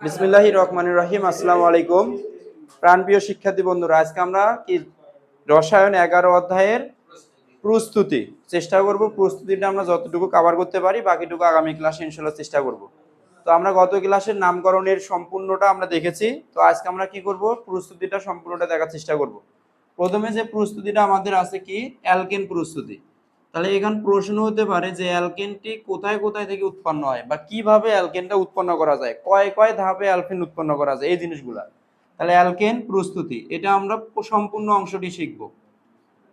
বিসমিল্লাহির রহমানির রহিম। আসসালামু আলাইকুম প্রাণপ্রিয় শিক্ষার্থী বন্ধুরা, আজকে আমরা কি রসায়ন 11 অধ্যায়ের প্রস্তুতি চেষ্টা করব। প্রস্তুতিটা আমরা যতটুকু কভার করতে পারি, বাকিটুকু আগামী ক্লাসে ইনশাআল্লাহ চেষ্টা করব। তো আমরা গত ক্লাসের নামকরণের সম্পূর্ণটা আমরা দেখেছি। তো আজকে আমরা কি করব, প্রস্তুতিটা সম্পূর্ণটা দেখার চেষ্টা করব। প্রথমে যে প্রস্তুতিটা আমাদের আছে কি, অ্যালকেন প্রস্তুতি। তাহলে এখানে প্রশ্ন হতে পারে যে অ্যালকেনটি কোথায় কোথায় থেকে উৎপন্ন হয় বা কিভাবে অ্যালকেনটা উৎপন্ন করা যায়, কয় কয় ধাপে অ্যালকেন উৎপন্ন করা যায়, এই জিনিসগুলা। তাহলে অ্যালকেন প্রস্তুতি এটা আমরা সম্পূর্ণ অংশটি শিখব।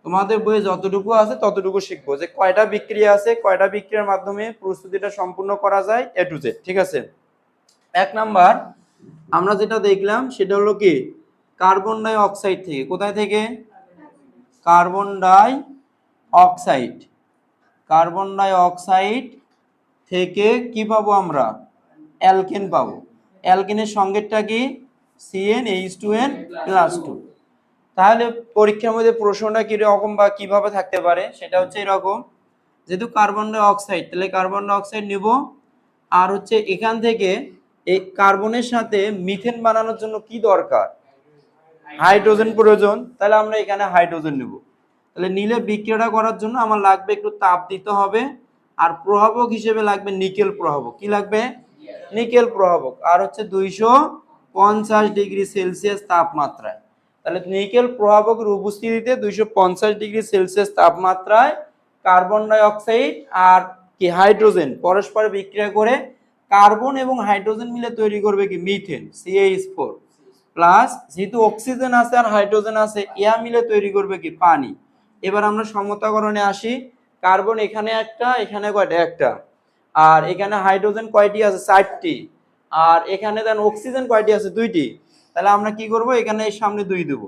তোমাদের বইয়ে যতটুকু আছে ততটুকু শিখবো, যে কয়টা বিক্রিয়া আছে, কয়টা বিক্রিয়ার মাধ্যমে প্রস্তুতিটা সম্পূর্ণ করা যায় এ টু জেড। ঠিক আছে। এক নাম্বার আমরা যেটা দেখলাম সেটা হলো কি, কার্বন ডাই অক্সাইড থেকে, কোথায় থেকে, carbon die oxide, carbon die oxide থেকে কি পাবো আমরা, অ্যালকেন পাবো। অ্যালকেনের সংকেতটা কি, CnH2n+2। তাহলে পরীক্ষার মধ্যে প্রশ্নটা কিরকম বা কিভাবে থাকতে পারে, সেটা হচ্ছে এরকম, যেহেতু কার্বন ডাই অক্সাইড, তাহলে কার্বন ডাই অক্সাইড নিব, আর হচ্ছে এখান থেকে এই কার্বনের সাথে মিথেন বানানোর জন্য কি দরকার, হাইড্রোজেন প্রয়োজন। তাহলে আমরা এখানে হাইড্রোজেন নেব। তাহলে নিলে বিক্রিয়াটা করার জন্য আমার লাগবে একটু তাপ দিতে হবে, আর প্রভাবক হিসেবে লাগবে নিকেল প্রভাবক। কি লাগবে, নিকেল প্রভাবক, আর হচ্ছে 250 ডিগ্রি সেলসিয়াস তাপমাত্রায়। তাহলে নিকেল প্রভাবকের উপস্থিতিতে 250 ডিগ্রি সেলসিয়াস তাপমাত্রায় কার্বন ডাই অক্সাইড আর কি হাইড্রোজেন পরস্পর বিক্রিয়া করে কার্বন এবং হাইড্রোজেন মিলে তৈরি করবে কি মিথেন, CH4 প্লাস, যেহেতু অক্সিজেন আছে আর হাইড্রোজেন আছে, ইয়া মিলে তৈরি করবে কি পানি। এবার আমরা সমতাকরণে আসি। কার্বন এখানে একটা, এখানে কয়টা, একটা, আর এখানে হাইড্রোজেন কয়টি আছে, 4টি, আর এখানে দেন অক্সিজেন কয়টি আছে, 2টি। তাহলে আমরা কি করব, এখানে এর সামনে 2 দেব,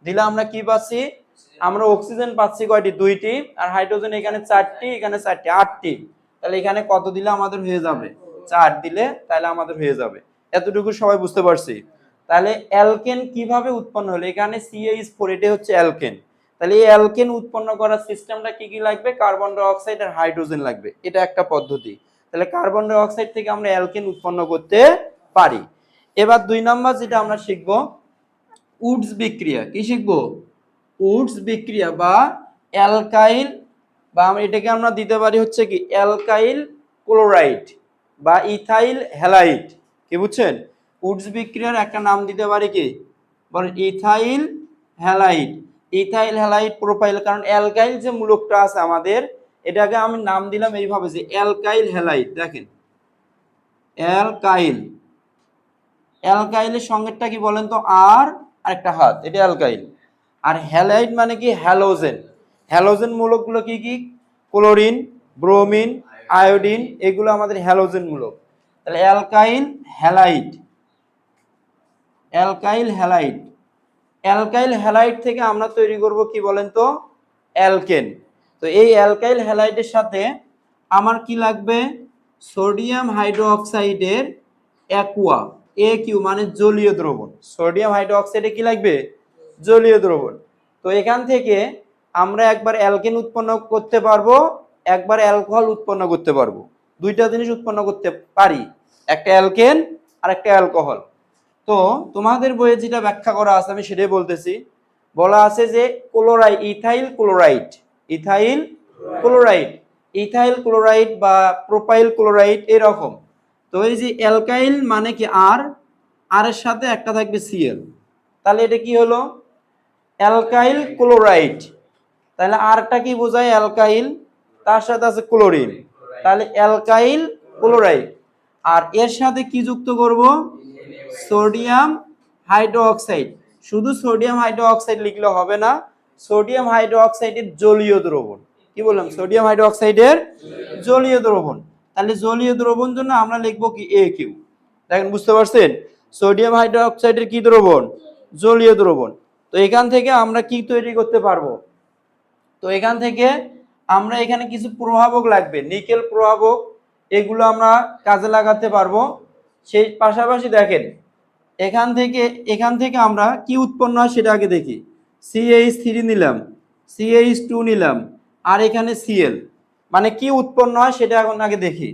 দিলে আমরা কি পাচ্ছি, আমরা অক্সিজেন পাচ্ছি কয়টি, 2টি, আর হাইড্রোজেন এখানে 4টি, এখানে 4টি, 8টি। তাহলে এখানে কত দিলে আমাদের হয়ে যাবে, 4 দিলে তাহলে আমাদের হয়ে যাবে। এতটুকু সবাই বুঝতে পারছি। তাহলে অ্যালকেন কিভাবে উৎপন্ন হলো, এখানে CH4, এটা হচ্ছে অ্যালকেন। তাহলে এই অ্যালকেন উৎপন্ন করার সিস্টেমটা কি কি লাগবে, কার্বন ডাই অক্সাইড আর হাইড্রোজেন লাগবে, এটা একটা পদ্ধতি। তাহলে কার্বন ডাই অক্সাইড থেকে আমরা অ্যালকেন উৎপন্ন করতে পারি। এবার 2 নাম্বার যেটা আমরা শিখবো, উডস বিক্রিয়া। কি শিখবো, উডস বিক্রিয়া বা অ্যালকাইল, বা এটাকে আমরা দিতে পারি হচ্ছে কি অ্যালকাইল ক্লোরাইড বা ইথাইল হ্যালাইড। কি বুঝছেন, উডস বিক্রিয়ার একটা নাম দিতে পারি কি, বলেন ethyl halide, ethyl halide propyl. কারণ অ্যালকাইল যে মূলকটা আছে আমাদের, এটাকে আমি নাম দিলাম এইভাবে যে অ্যালকাইল হ্যালাইড। দেখেন অ্যালকাইল, অ্যালকাইলের সংকেতটা কি বলেন তো, আর একটা হাত, এটা অ্যালকাইল। আর হ্যালাইড মানে কি, হ্যালোজেন। হ্যালোজেন মূলকগুলো কি কি, ক্লোরিন, ব্রোমিন, আয়োডিন, এগুলো আমাদের হ্যালোজেন মূলক। তাহলে alkyl halide, alkyl halide, alkyl halide থেকে আমরা তৈরি করব কি বলেন তো, অ্যালকেন। তো এই অ্যালকাইল হ্যালাইডের সাথে আমার কি লাগবে, সোডিয়াম হাইড্রোক্সাইডের অ্যাকুয়া, AQ মানে জলীয় দ্রবণ। সোডিয়াম হাইড্রোক্সাইডে কি লাগবে, জলীয় দ্রবণ। তো এখান থেকে আমরা একবার অ্যালকেন উৎপন্ন করতে পারবো, একবার অ্যালকোহল উৎপন্ন করতে পারবো। দুইটা জিনিস উৎপন্ন করতে পারি, একটা অ্যালকেন আর একটা অ্যালকোহল। তো তোমাদের বইয়ে যেটা ব্যাখ্যা করা আছে আমি সেটাই বলতেছি। বলা আছে যে chloride, ethyl chloride, ethyl chloride, ethyl chloride বা প্রোপাইল ক্লোরাইড এরকম। তো এই যে অ্যালকাইল মানে কি, আর এর সাথে একটা থাকবে Cl। তাহলে এটা কি হলো, অ্যালকাইল ক্লোরাইড। তাহলে আরটা কি বোঝায়, অ্যালকাইল, তার সাথে আছে ক্লোরিন, তাহলে অ্যালকাইল ক্লোরাইড। আর এর সাথে কি যুক্ত করব, সোডিয়াম হাইড্রোক্সাইড। শুধু সোডিয়াম হাইড্রোক্সাইড লিখলে হবে না, সোডিয়াম হাইড্রোক্সাইডের জলীয় দ্রবণ। কি বললাম, সোডিয়াম হাইড্রোক্সাইডের জলীয় দ্রবণ। তাহলে জলীয় দ্রবণ জন্য আমরা লিখবো কি, AQ। দেখেন বুঝতে পারছেন, সোডিয়াম হাইড্রোক্সাইডের কি দ্রবণ, জলীয় দ্রবণ। তো এখান থেকে আমরা কি তৈরি করতে পারবো, তো এখান থেকে আমরা এখানে কিছু প্রভাবক লাগবে, নিকেল প্রভাবক, এগুলো আমরা কাজে লাগাতে পারবো। সেই পাশাপাশি দেখেন এখান থেকে আমরা কি উৎপন্ন হয় সেটা আগে দেখি। CH3 নিলাম, CH2 নিলাম, আর এখানে Cl, মানে কি উৎপন্ন হয় সেটা এখন আগে দেখি।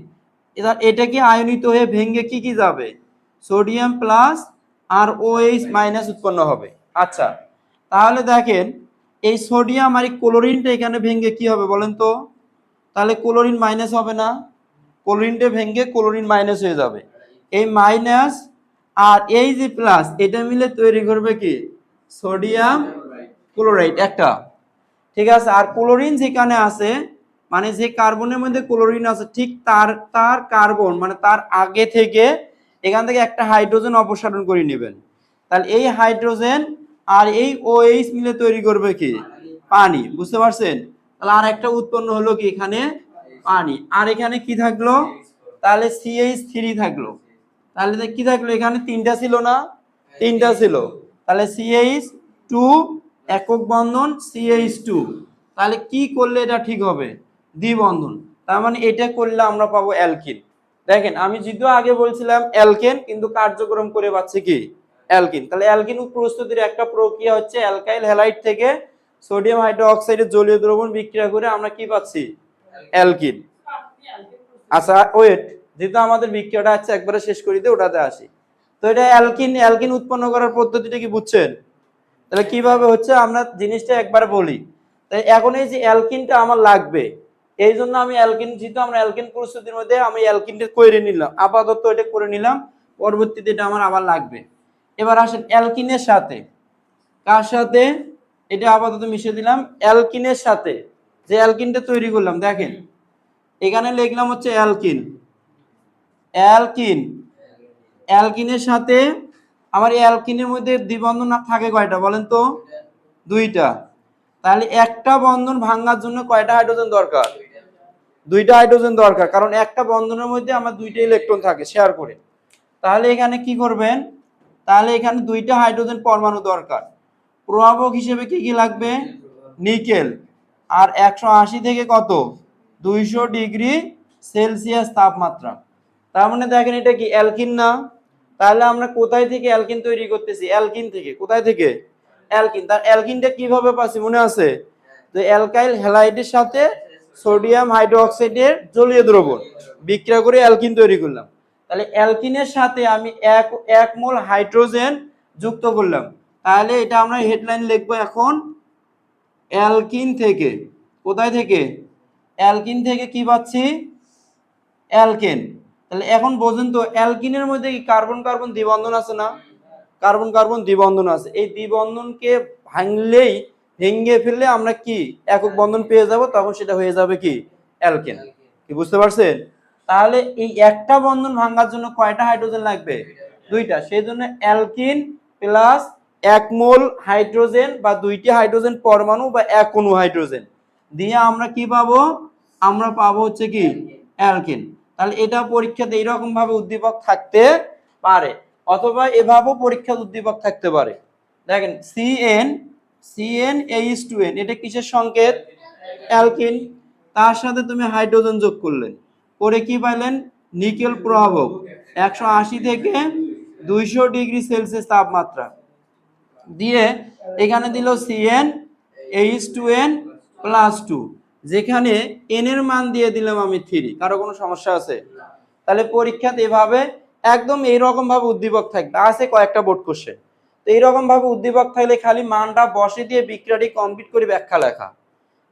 এটা কি আয়নিত হয়ে ভেঙে কি কি যাবে, সোডিয়াম প্লাস আর OH মাইনাস উৎপন্ন হবে। আচ্ছা, তাহলে দেখেন এই সোডিয়াম আর এই ক্লোরিনটা এখানে ভেঙে কি হবে বলেন তো? তাহলে ক্লোরিন মাইনাস হবে না? ক্লোরিনটা ভেঙে ক্লোরিন মাইনাস হয়ে যাবে। এই মাইনাস আর এই যে প্লাস এটা মিলে তৈরি করবে কি সোডিয়াম ক্লোরাইড একটা। ঠিক আছে, আর ক্লোরিন যেখানে আছে মানে যে কার্বনের মধ্যে ক্লোরিন আছে ঠিক তার তার কার্বন মানে তার আগে থেকে এখান থেকে একটা হাইড্রোজেন অপসারণ করে নেবেন। তাহলে এই হাইড্রোজেন আর এই OH মিলে তৈরি করবে কি পানি। বুঝতে পারছেন? তাহলে আর একটা উৎপন্ন হলো কি এখানে পানি। আর এখানে কি থাকলো? তাহলে CH3 থাকলো। তাহলে কি থাকলো? এখানে তিনটা ছিল না? তিনটা ছিল। তাহলে CH2 একক বন্ধন CH2। তাহলে কি করলে এটা ঠিক হবে? দ্বিবন্ধন। তার মানে এটা করলে আমরা পাবো অ্যালকিন। দেখেন আমি যদিও আগে বলছিলাম অ্যালকেন, কিন্তু কার্যক্রম করে পাচ্ছে কি অ্যালকিন। তাহলে অ্যালকিন প্রস্তুতির একটা প্রক্রিয়া হচ্ছে অ্যালকাইল হ্যালাইড থেকে সোডিয়াম হাইড্রোক্সাইডের জলীয় দ্রবণ বিক্রিয়া করে আমরা কি পাচ্ছি? অ্যালকিন। আচ্ছা ওয়েট, যেহেতু আমাদের বিক্রিয়াটা আছে একবারে শেষ করে দিয়ে ওটাতে আসি। তো এটা অ্যালকিন, অ্যালকিন উৎপন্ন করার পদ্ধতিটা কি বুঝছেন? তাহলে কিভাবে হচ্ছে আমরা জিনিসটা একবার বলি। তাই এখন এই যে অ্যালকিনটা আমার লাগবে, এই জন্য আমি অ্যালকিন, যেহেতু আমরা অ্যালকিন প্রস্তুতির মধ্যে আমি অ্যালকিনটা করে নিলাম, আপাতত এটা করে নিলাম, পরবর্তীতে এটা আমার আবার লাগবে। এবার আসেন অ্যালকিনের সাথে, কার সাথে? এটা আপাতত মিশিয়ে দিলাম অ্যালকিনের সাথে। যে অ্যালকিনটা তৈরি করলাম দেখেন এখানে লিখলাম হচ্ছে অ্যালকিন। অ্যালকিন, অ্যালকিনের সাথে আমার এই অ্যালকিনের মধ্যে দ্বিবন্ধন থাকে কয়টা বলেন তো? দুইটা। তাহলে একটা বন্ধন ভাঙার জন্য কয়টা হাইড্রোজেন দরকার? দুইটা হাইড্রোজেন দরকার, কারণ একটা বন্ধনের মধ্যে আমার দুইটা ইলেকট্রন থাকে শেয়ার করে। তাহলে এখানে কি করবেন? তাহলে এখানে দুইটা হাইড্রোজেন পরমাণু দরকার। প্রভাবক হিসেবে কি কি লাগবে? নিকেল। আর 180 থেকে কত? 200 ডিগ্রি সেলসিয়াস তাপমাত্রা। তার মানে দেখেন এটা কি অ্যালকিন না? তাহলে আমরা কোথায় থেকে অ্যালকিন তৈরি করতেছি? অ্যালকিন থেকে। কোথায় থেকে? অ্যালকিন। তার অ্যালকিনটা কিভাবে পাচ্ছি মনে আছে? যে অ্যালকাইল হ্যালাইডের সাথে সোডিয়াম হাইড্রোক্সাইডের জলীয় দ্রবণ বিক্রিয়া করে অ্যালকিন তৈরি করলাম। তাহলে অ্যালকিনের সাথে আমি এক মোল হাইড্রোজেন যুক্ত করলাম। তাহলে এটা আমরা হেডলাইন লিখবো এখন অ্যালকিন থেকে। কোথায় থেকে? অ্যালকিন থেকে কি পাচ্ছি? অ্যালকেন। তাহলে এখন বোঝেন তো অ্যালকিনের মধ্যে কি কার্বন কার্বন দ্বিবন্ধন আছে না? কার্বন কার্বন দ্বিবন্ধন আছে। এই দ্বিবন্ধনকে ভেঙে ফেললে আমরা কি একক বন্ধন পেয়ে যাব, তখন সেটা হয়ে যাবে কি অ্যালকেন। কি বুঝতে পারছেন? তাহলে এই একটা বন্ধন ভাঙার জন্য কয়টা হাইড্রোজেন লাগবে? দুইটা। সেই জন্য অ্যালকিন প্লাস এক মোল হাইড্রোজেন বা দুইটি হাইড্রোজেন পরমাণু বা এক অণু হাইড্রোজেন দিয়ে আমরা কি পাবো? আমরা পাবো হচ্ছে কি অ্যালকিন। তাহলে এটা পরীক্ষাতে এইরকম ভাবে উদ্দীপক থাকতে পারে, অথবা এভাবেও পরীক্ষার উদ্দীপক থাকতে পারে। দেখেন CnH2n, এটা কিসের সংকেত? অ্যালকিন। তার সাথে তুমি হাইড্রোজেন যোগ করলেন, করে কি পাইলেন? নিকেল প্রভাবক 180 থেকে 200 ডিগ্রি সেলসিয়াস তাপমাত্রা দিয়ে এখানে দিল CnH2n + 2, যেখানে n এর মান দিয়ে দিলাম আমি 3। কারো কোনো সমস্যা আছে? তাহলে পরীক্ষাতে এভাবে একদম এইরকম ভাবে উদ্দীপক থাকবে। আছে কয়েকটা বোর্ড কোশ্চেন, তো এইরকম ভাবে উদ্দীপক থাকলে খালি মানটা বসে দিয়ে বিক্রিয়াটি কমপ্লিট করে ব্যাখ্যা লেখা,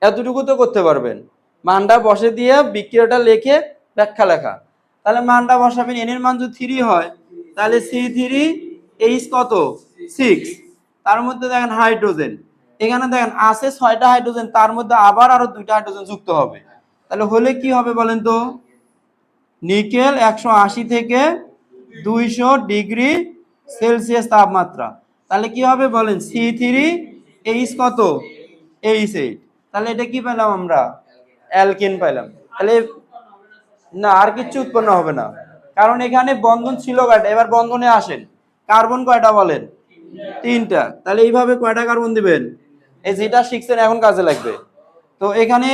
এতটুকু তো করতে পারবেন। মানটা বসে দিয়ে বিক্রিয়াটা লিখে ব্যাখ্যা লেখা। তাহলে মানটা বসাবেন, n এর মান যদি 3 হয় তাহলে C3H কত? 6। তার মধ্যে দেখেন হাইড্রোজেন, এখানে দেখেন আছে 6টা হাইড্রোজেন, তার মধ্যে আবার আরো 2টা হাইড্রোজেন যুক্ত হবে। তাহলে হলে কি হবে বলেন তো? নিকেল 180 থেকে 200 ডিগ্রি সেলসিয়াস তাপমাত্রা। তাহলে কি হবে বলেন? C3H কত? H8। তাহলে এটা কি পেলাম আমরা? অ্যালকিন পেলাম। তাহলে না, আর কিছু উৎপন্ন হবে না, কারণ এখানে বন্ধন ছিল কয়টা। এবার বন্ধনে আসেন, কার্বন কয়টা বলেন? 3টা। তাহলে এইভাবে কয়টা কার্বন দিবেন? এই যেটা শিখছেন এখন কাজে লাগবে। তো এখানে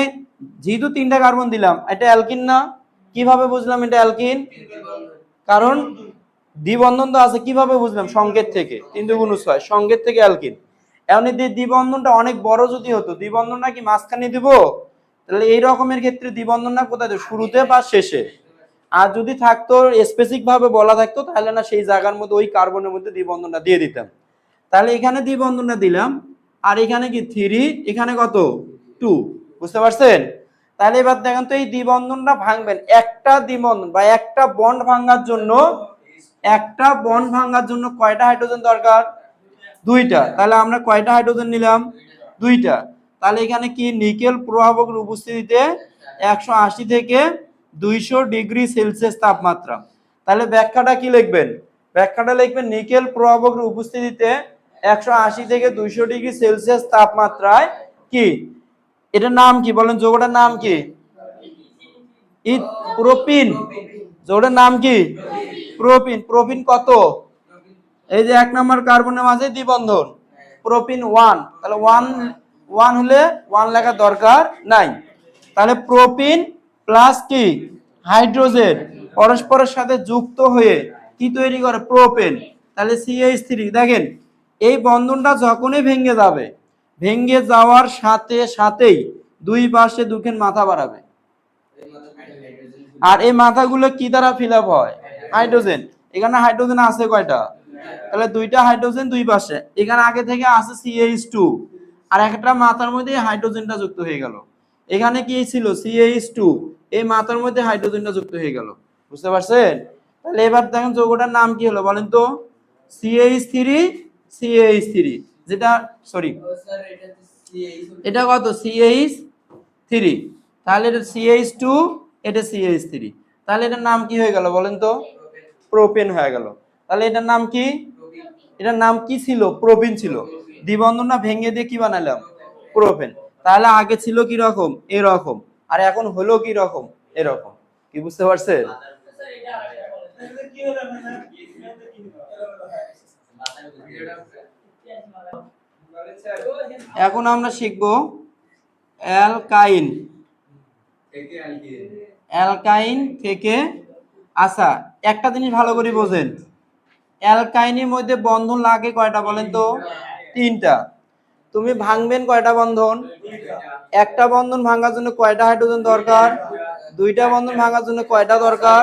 যেহেতু 3টা কার্বন দিলাম, এটা অ্যালকিন না? কিভাবে বুঝলাম এটা অ্যালকিন? কারণ দ্বিবন্ধন তো আছে। কিভাবে বুঝলাম? সংকেত থেকে। 3 × 6 সংকেত থেকে অ্যালকিন। এখন এই দ্বিবন্ধনটা অনেক বড় যদি হতো, দ্বিবন্ধনটা কি মাঝখানে দিব? তাহলে এই রকমের ক্ষেত্রে দ্বিবন্ধনটা কোথায় দেব? শুরুতে বা শেষে? আর যদি থাকতো স্পেসিফিক ভাবে বলা থাকতো তাহলে না সেই জায়গার মধ্যে ওই কার্বনের মধ্যে দ্বিবন্ধনটা দিয়ে দিতাম। তাহলে এখানে দ্বিবন্ধনটা দিলাম, আর এখানে কি 3, এখানে কত 2, বুঝতে পারছেন? তাহলে এবার দেখেন তো এই দ্বিবন্ধনটা ভাঙবেন, একটা দ্বিবন্ধন বা একটা বন্ড ভাঙার জন্য, একটা বন্ড ভাঙার জন্য কয়টা হাইড্রোজেন দরকার? 2টা। তাহলে আমরা কয়টা হাইড্রোজেন নিলাম? 2টা। তাহলে এখানে কি নিকেল প্রভাবকের উপস্থিতিতে 180 থেকে 200 ডিগ্রি সেলসিয়াস তাপমাত্রা। তাহলে ব্যাখ্যাটা কি লিখবেন? ব্যাখ্যাটা লিখবেন নিকেল প্রভাবকের উপস্থিতিতে 180 থেকে 200 ডিগ্রি সেলসিয়াস তাপমাত্রায় কি, এটার নাম কি বলেন? যৌগটার নাম কি? প্রোপিন। যৌগটার নাম কি? প্রোপিন। প্রোপিন কত? এই যে 1 নম্বর কার্বনের মাঝে দ্বিবন্ধন, প্রোপিন 1। তাহলে 1 হলে 1 লেখা দরকার নাই। তাহলে প্রোপিন প্লাস কি হাইড্রোজেন পরস্পরের সাথে যুক্ত হয়ে কি তৈরি করে? প্রোপেন। তাহলে CH3। দেখেন এই বন্ধনটা যখনই ভেঙে যাবে, ভেঙে যাওয়ার সাথে সাথেই দুই পাশে দুখান মাথা বাড়াবে, আর এই মাথাগুলো কি দ্বারা ফিল আপ হয়? হাইড্রোজেন। এখানে হাইড্রোজেন আছে কয়টা? তাহলে 2টা হাইড্রোজেন দুই পাশে। এখানে আগে থেকে আছে CH2, আর একটা মাথার মধ্যে হাইড্রোজেনটা যুক্ত হয়ে গেল। এখানে কি ছিল? CH2, এই মাথার মধ্যে হাইড্রোজেনটা যুক্ত হয়ে গেল। বুঝতে পারছেন? তাহলে এবার দেখেন যৌগটার নাম কি হলো বলেন তো? CH3, CH3, যেটা সরি এটা কত? CH3। তাহলে এটা CH2, এটা CH3। তাহলে এটার নাম কি হয়ে গেল বলেন তো? প্রোপেন হয়ে গেল। তাহলে এটার নাম কি? এটার নাম কি ছিল? প্রোপিন ছিল। দ্বিবন্ধনটা ভেঙে দিয়ে কি বানালাম? প্রোপেন। তাহলে আগে ছিল কি রকম? এরকম, আর এখন হলো কি রকম? এরকম। কি বুঝতে পারছেন? এখন আমরা শিখব অ্যালকাইন। অ্যালকাইন থেকে, আচ্ছা একটা জিনিস ভালো করে বোঝেন, অ্যালকাইনের মধ্যে বন্ধন লাগে কয়টা বলেন তো? 3টা। তুমি ভাঙবেন কয়টা বন্ধন? একটা বন্ধন ভাঙার জন্য কয়টা হাইড্রোজেন দরকার? 2টা বন্ধন ভাঙার জন্য কয়টা দরকার?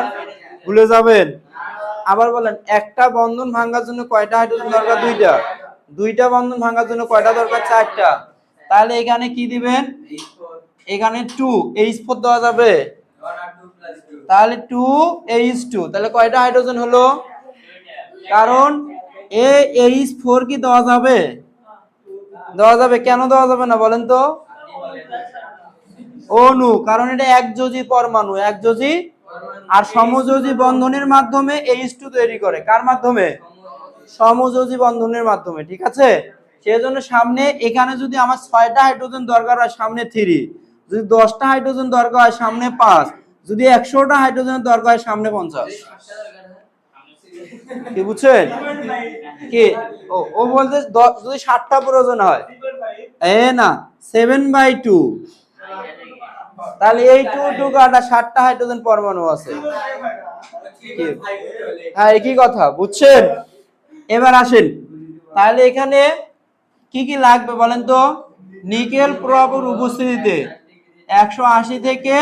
ভুলে যাবেন। আবার বলেন, একটা বন্ধন ভাঙার জন্য কয়টা হাইড্রোজেন দরকার? 2টা। 2টা বন্ধন ভাঙার জন্য কয়টা দরকার? 4টা। তাহলে এখানে কি দিবেন? এখানে 2H4 দেওয়া যাবে। তাহলে 2H2। তাহলে কয়টা হাইড্রোজেন হলো? কারণ H4 কি দেওয়া যাবে? দেওয়া যাবে। কেন দেওয়া যাবে না বলেন তো? অণু, কারণ এটা একযোজী পরমাণু, একযোজী। আর সমযোজী বন্ধনের মাধ্যমে H2 তৈরি করে। কার মাধ্যমে? সমযোজী বন্ধনের মাধ্যমে। ঠিক আছে? সেজন্য সামনে এখানে যদি আমার 6টা হাইড্রোজেন দরকার হয় সামনে 3, যদি 10টা হাইড্রোজেন দরকার হয় সামনে 5, যদি 100টা হাইড্রোজেন দরকার হয় সামনে 50। কি বুঝছেন? কি ও বলতে যদি 60টা প্রয়োজন হয়, না 7/2। তাহলে এই 2 কাটা 60টা হাইড্রোজেন পরমাণু আছে। হ্যাঁ একই কথা, বুঝছেন? এবার আসেন, তাহলে এখানে কি কি লাগবে বলেন তো? নিকেল প্রভাবের উপস্থিতিতে 180 থেকে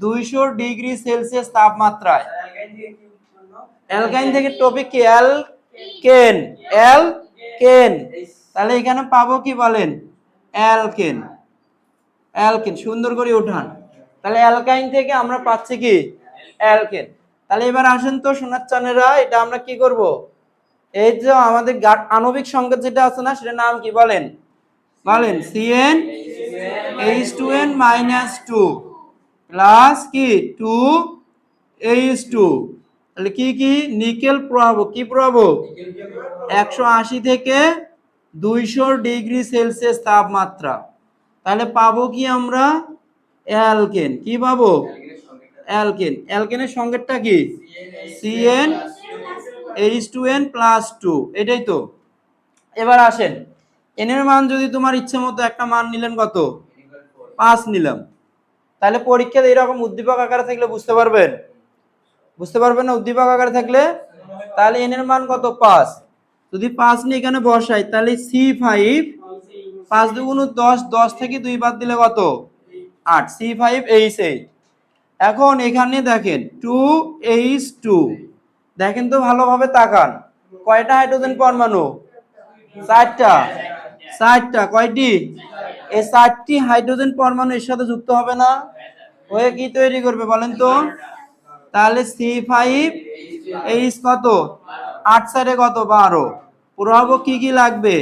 200 ডিগ্রি সেলসিয়াস তাপমাত্রায়। অ্যালকাইন থেকে টপিক কি? অ্যালকেন। অ্যালকেন। তাহলে এখানে পাবো কি বলেন? অ্যালকেন। অ্যালকেন সুন্দর করে উঠান। তাহলে অ্যালকাইন থেকে আমরা পাচ্ছি কি? অ্যালকেন। তাহলে এবার আসেন তো সোনার চানেরা, এটা আমরা কি করব? এই যে আমাদের আণবিক সংকেত যেটা আছে না, সেটার নাম কি বলেন? বলেন CnH2n-2 প্লাস কি 2H2। তাহলে কি কি? নিকেল প্রভাবক। কি প্রভাবক? 180 থেকে 200 ডিগ্রি সেলসিয়াস তাপমাত্রা। তাহলে পাবো কি আমরা? অ্যালকেন। কি পাবো? অ্যালকেন। অ্যালকেনের সংকেতটা কি? CnH2n+2। এটাই তো। এবার আসেন, n এর মান যদি তোমার ইচ্ছে মতো একটা মান নিলেন, কত? 5 নিলাম। তাহলে পরীক্ষাতে এরকম উদ্দীপক আকারে থাকলে বুঝতে পারবেন? বুঝতে পারবেন না উদ্দীপক আকারে থাকলে? তাহলে n এর মান কত? 5। যদি 5 নিয়ে এখানে বসাই তাহলে C5, 5 × 2 = 10, 10 থেকে 2 বাদ দিলে কত? 8, C5H8। এখন এখানে দেখেন 2H2, দেখেন তো ভালোভাবে তাকান, কয়টা হাইড্রোজেন পরমাণু? 4টা। 4টা কয়টি? এই 4টি হাইড্রোজেন পরমাণু এর সাথে যুক্ত হবে না, হয়ে কি তৈরি করবে বলেন তো? তাহলে C5H কত, 8 সাইডে কত, 12। প্রভাবক কি কি লাগবে?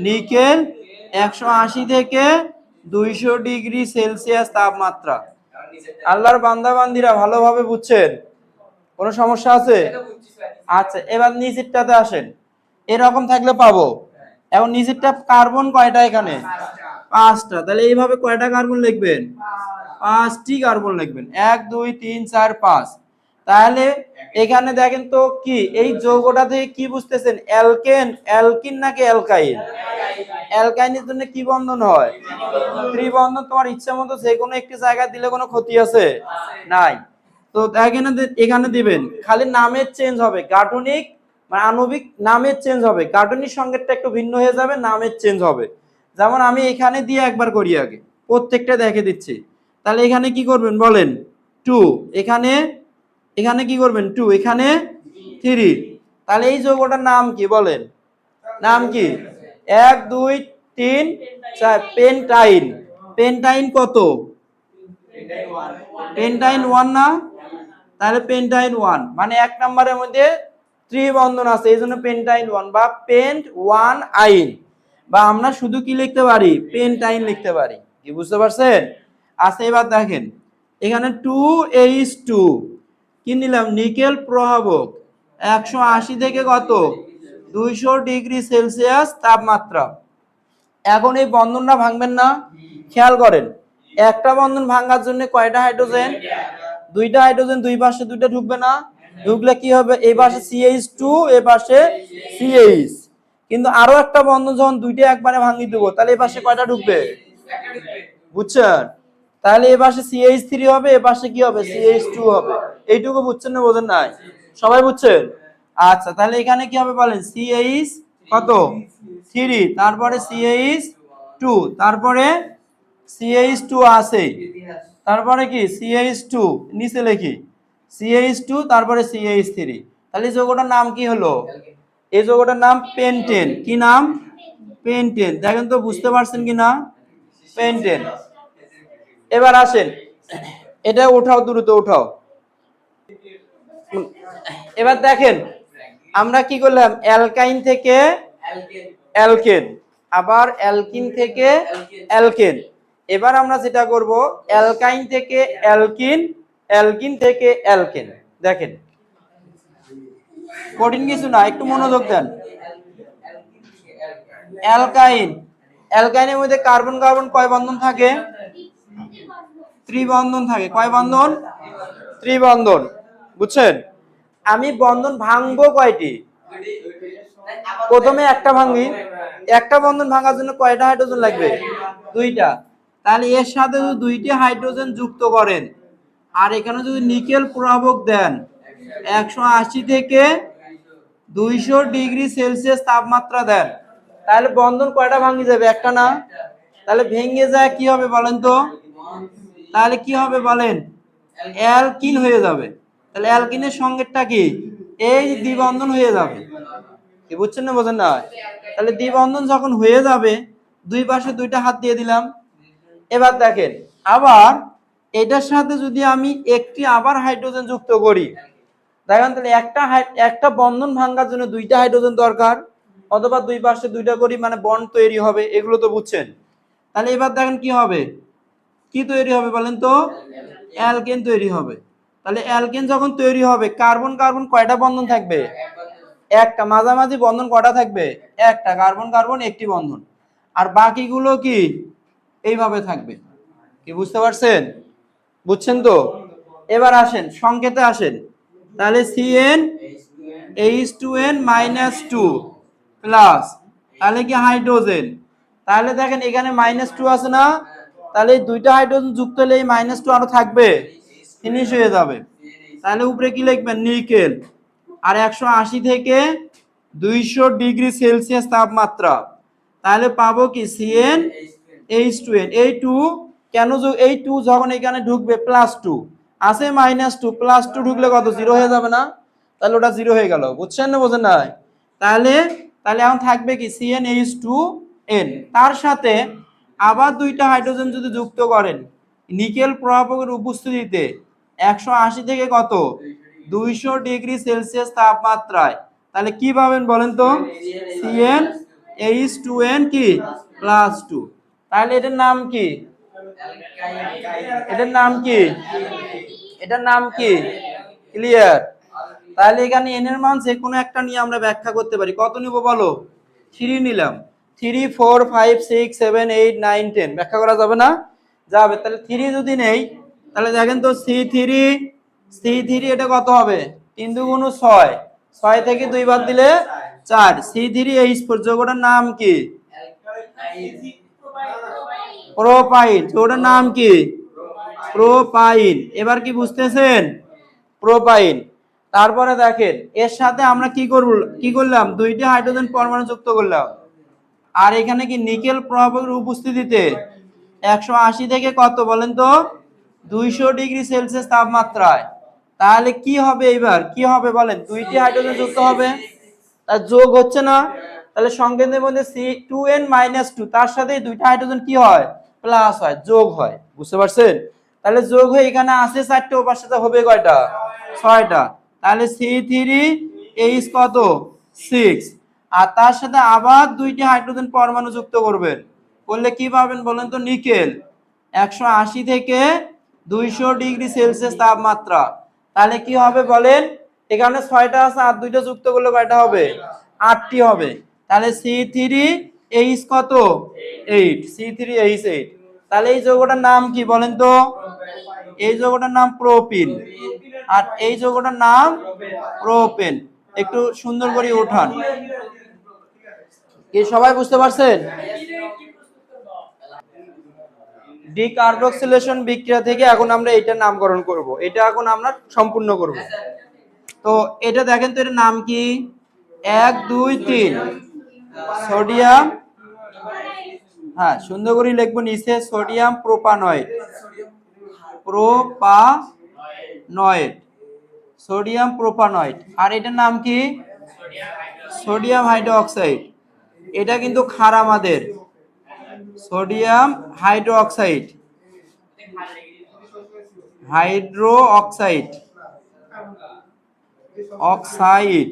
নিকেল 180 থেকে 200 ডিগ্রি সেলসিয়াস তাপমাত্রা। আল্লাহর বান্দা বান্দিরা ভালোভাবে বুঝছেন? কোনো সমস্যা আছে? আচ্ছা, এবার নিচেরটাতে আসেন, এরকম থাকলে পাবো। এখন নিচেরটা কার্বন কয়টা এখানে? 5টা। তাহলে এইভাবে কয়টা কার্বন লিখবেন? 5টি কার্বন লিখবেন, 1 2 3 4 5। তাহলে এখানে দেখেন তো কি এই যৌগটা থেকে কি বুঝতেছেন? অ্যালকেন, অ্যালকিন নাকি অ্যালকাইন? অ্যালকাইনের জন্য কি বন্ধন হয়? ত্রিবন্ধন। তোমার ইচ্ছা মতো যে কোনো একটি জায়গায় দিলে কোনো ক্ষতি আছে? নাই। তো এখানে এখানে দিবেন, খালি নামের চেঞ্জ হবে, গাঠনিক মানে আণবিক নামের চেঞ্জ হবে, গাঠনিক সংকেতটা একটু ভিন্ন হয়ে যাবে, নামের চেঞ্জ হবে। যেমন আমি এখানে দিয়ে একবার করি, আগে প্রত্যেকটা দেখে দিচ্ছি। তাহলে এখানে কি করবেন বলেন? 2। এখানে এখানে কি করবেন? 2। এখানে 3। তাহলে এই যৌগটার নাম কি বলেন? নাম কি? 1 2 3 4, পেন্টাইন। পেন্টাইন কত? পেন্টাইন 1 না? তাহলে পেন্টাইন 1 মানে 1 নম্বরের মধ্যে ত্রিবন্ধন আছে, এই জন্য পেন্টাইন 1 বা পেন্ট 1 আইন, বা আমরা শুধু কি লিখতে পারি? পেন্টাইন লিখতে পারি। কি বুঝতে পারছেন? আচ্ছা, এবার দেখেন এখানে 2H2 কি নিলাম? নিকেল প্রভাবক 180 থেকে কত, 200 ডিগ্রি সেলসিয়াস তাপমাত্রা। এখন এই বন্ধনটা ভাঙবেন না, খেয়াল করেন, একটা বন্ধন ভাঙার জন্য কয়টা হাইড্রোজেন? 2টা হাইড্রোজেন, দুই পাশে 2টা ঢুকবে না? ঢুকলে কি হবে? এই পাশে CH2, এই পাশে CH। কিন্তু আরো একটা বন্ধন যখন 2টা একবারে ভাঙিয়ে দেবো, তাহলে এই পাশে কয়টা ঢুকবে? বুঝছেন? তাহলে এই পাশে CH3 হবে, এই পাশে কি হবে? CH2 হবে। এইটুকু বুঝছেন না বোঝেন নাই? সবাই বুঝছেন? আচ্ছা, তাহলে এখানে কি হবে বলেন? CH কত, 3, তারপরে CH2, তারপরে CH2 আছে, তারপরে কি CH2 নিচে লিখি, CH2, তারপরে CH3। তাহলে এই যৌগটার নাম কি হলো? এই যৌগটার নাম পেন্টেন। কি নাম? পেন্টেন। দেখেন তো বুঝতে পারছেন কি না? পেন্টেন। এবার আসেন, এটা উঠাও, দ্রুত উঠাও। এবার দেখেন আমরা কি করলাম? অ্যালকাইন থেকে অ্যালকেন, আবার অ্যালকিন থেকে অ্যালকেন। এবার আমরা যেটা করব, অ্যালকাইন থেকে অ্যালকিন, অ্যালকিন থেকে অ্যালকেন। দেখেন কঠিন কিছু না, একটু মনোযোগ দেন। অ্যালকাইন, অ্যালকাইনের মধ্যে কার্বন কার্বন কয় বন্ধন থাকে? ত্রিবন্ধন থাকে। কয় বন্ধন? ত্রিবন্ধন। বুঝছেন? আমি বন্ধন ভাঙবো কয়টি? প্রথমে একটা ভাঙি, একটা বন্ধন ভাঙার জন্য কয়টা হাইড্রোজেন লাগবে? 2টা। তাহলে এর সাথে যদি 2টি হাইড্রোজেন যুক্ত করেন, আর এখানে যদি নিকেল প্রভাবক দেন 180 থেকে 200 ডিগ্রি সেলসিয়াস তাপমাত্রা দেন, তাহলে বন্ধন কয়টা ভাঙে যাবে? একটা না? তাহলে ভেঙে যায় কি হবে বলেন তো? তাহলে কি হবে বলেন? অ্যালকিন হয়ে যাবে। তাহলে অ্যালকিনের সংকেতটা কি? এই দ্বিবন্ধন হয়ে যাবে। কি বুঝছেন না বোঝেন না? তাহলে দ্বিবন্ধন যখন হয়ে যাবে, দুই পাশে 2টা হাত দিয়ে দিলাম। এবার দেখেন আবার এটার সাথে যদি আমি একটি আবার হাইড্রোজেন যুক্ত করি, দেখেন তাহলে একটা বন্ধন ভাঙার জন্য 2টা হাইড্রোজেন দরকার, অথবা দুই পাশে 2টা করি মানে বন্ড তৈরি হবে, এগুলো তো বুঝছেন। তাহলে এবার দেখেন কি হবে? কি তৈরি হবে বলেন তো? অ্যালকেন তৈরি হবে। তাহলে অ্যালকেন যখন তৈরি হবে, কার্বন কার্বন কয়টা বন্ধন থাকবে? একটা। মাঝামাঝি বন্ধন কয়টা থাকবে? একটা। কার্বন কার্বন একটি বন্ধন, আর বাকিগুলো কি এইভাবে থাকবে। কি বুঝতে পারছেন? বুঝছেন তো? এবার আসেন সংকেতে আসেন। তাহলে CnH2n-2 প্লাস, তাহলে কি হাইড্রোজেন। তাহলে দেখেন এখানে -2 আছে না? তাহলে এই 2টা হাইড্রোজেন যুক্ত হলে এই -2 আরো থাকবে, ফিনিশ হয়ে যাবে। তাহলে উপরে কি লিখবেন? নিকেল। আর 180 থেকে 200 ডিগ্রি সেলসিয়াস তাপমাত্রা, তাহলে পাবো কি? CnH2n। এই 2 কেন, এই 2 যখন এখানে ঢুকবে +2, আছে -2 +2 ঢুকলে কত 0 হয়ে যাবে না? তাহলে ওটা 0 হয়ে গেল। বুঝছেন না বোঝেন নাই? তাহলে তাহলে এখন থাকবে কি CnH2n, তার সাথে আবার দুইটা হাইড্রোজেন যদি যুক্ত করেন নিকেল প্রভাবকের উপস্থিতিতে 180 থেকে কত 200 ডিগ্রি সেলসিয়াস তাপমাত্রায়, তাহলে কি পাবেন বলেন তো? CnH2n কি +2। তাহলে এটার নাম কি? এটার নাম কি? এটার নাম কি? ক্লিয়ার? তাহলে এখানে n এর মান যে কোনো একটা নিয়ে আমরা ব্যাখ্যা করতে পারি। কত নিব বলো? 3 নিলাম। 3 4 5 6 7 8 9 10 ব্যাখ্যা করা যাবে না? যাবে। তাহলে 3 যদি নেই তাহলে দেখেন তো C3 এটা কত হবে? 3 দুগুণ 6, 6 থেকে 2 বাদ দিলে 4। C3H4 যৌগটার নাম কি? প্রোপাইন। ওটার নাম কি? প্রোপাইন। এবার কি বুঝতেছেন? প্রোপাইন। তারপরে দেখেন এর সাথে আমরা কি করলাম? দুইটা হাইড্রোজেন পরমাণু যুক্ত করলাম। আর এখানে কি নিকেল প্রভাবকের উপস্থিতিতে 180 থেকে কত বলেন তো 200 ডিগ্রি সেলসিয়াস তাপমাত্রায়, তাহলে কি হবে? এবার কি হবে বলেন? দুইটি হাইড্রোজেন যুক্ত হবে, তার যোগ হচ্ছে না? তাহলে সংকেতের মধ্যে C2n-2 তার সাথে দুইটা হাইড্রোজেন কি হয়? প্লাস হয়, যোগ হয়। বুঝতে পারছেন? তাহলে যোগ হয়ে এখানে আছে 4টে, ওপার সাথে হবে কয়টা? 6টা। তাহলে C3H কত 6, আর তার সাথে আবার দুইটি হাইড্রোজেন পরমাণু যুক্ত করবেন, করলে কি পাবেন বলেন তো? নিকেল 180 থেকে 200 ডিগ্রি সেলসিয়াস তাপমাত্রা। তাহলে কি হবে বলেন? এখানে 6টা আছে, আর দুইটা যুক্ত করলে কয়টা হবে? 8টি হবে। তাহলে C3H কত 8, C3H8। তাহলে এই যৌগটার নাম কি বলেন তো? এই যৌগটার নাম প্রোপিন, আর এই যৌগটার নাম প্রোপেন। একটু সুন্দর করে ওঠান। কি সবাই বুঝতে পারছেন? ডিকার্বক্সিলেশন বিক্রিয়া থেকে এখন আমরা এটার নামকরণ করব, এটা এখন আমরা সম্পূর্ণ করব। তো এটা দেখেন তো, এটার নাম কি? 1 2 3 সোডিয়াম, হ্যাঁ সুন্দর করে লিখবো নিচে, sodium propanoate, propanoate, sodium propanoate. আর এটার নাম কি? Sodium hydroxide. এটা কিন্তু ক্ষার আমাদের, সোডিয়াম হাইড্রোক্সাইড, হাইড্রোক্সাইড, অক্সাইড,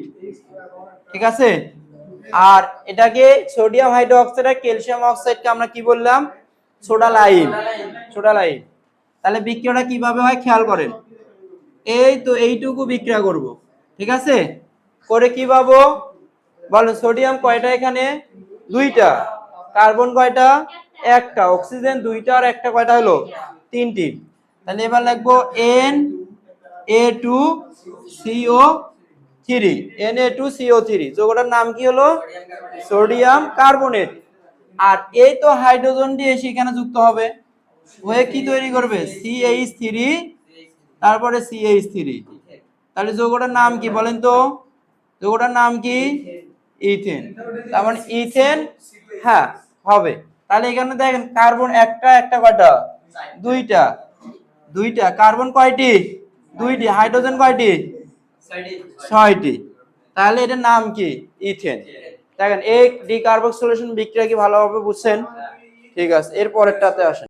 ঠিক আছে? আর এটাকে সোডিয়াম হাইড্রোক্সাইড আর ক্যালসিয়াম অক্সাইডকে আমরা কি বললাম? Soda lime, soda lime. তাহলে বিক্রিয়াটা কিভাবে হয় খেয়াল করেন। এই তো এইটুকু বিক্রিয়া করব, ঠিক আছে? করে কি পাবো বলো? সোডিয়াম কয়টা এখানে? 2টা। কার্বন কয়টা? 1টা। অক্সিজেন 2টা, আর একটা কয়টা হলো? 3টি। তাহলে এবার লিখবো Na2CO3, Na2CO3। যৌগটার নাম কি হলো? Sodium carbonate. আর এই তো হাইড্রোজেনটি এসে এখানে যুক্ত হবে, হয়ে কি তৈরি করবে? CH3, তারপরে CH3। তাহলে যৌগটার নাম কি বলেন তো? যৌগটার নাম কি? ইথেন। তার মানে ইথেন, হ্যাঁ হবে। তাহলে এখানে দেখেন কার্বন একটা, একটা কয়টা? 2টা, 2টা। কার্বন কয়টি? 2টি। হাইড্রোজেন কয়টি? 6টি। তাহলে এটার নাম কি? ইথেন। দেখেন এই ডিকার্বক্সিলেশন বিক্রিয়া কি ভালোভাবে বুঝছেন? ঠিক আছে, এর পরেরটাতে আসেন।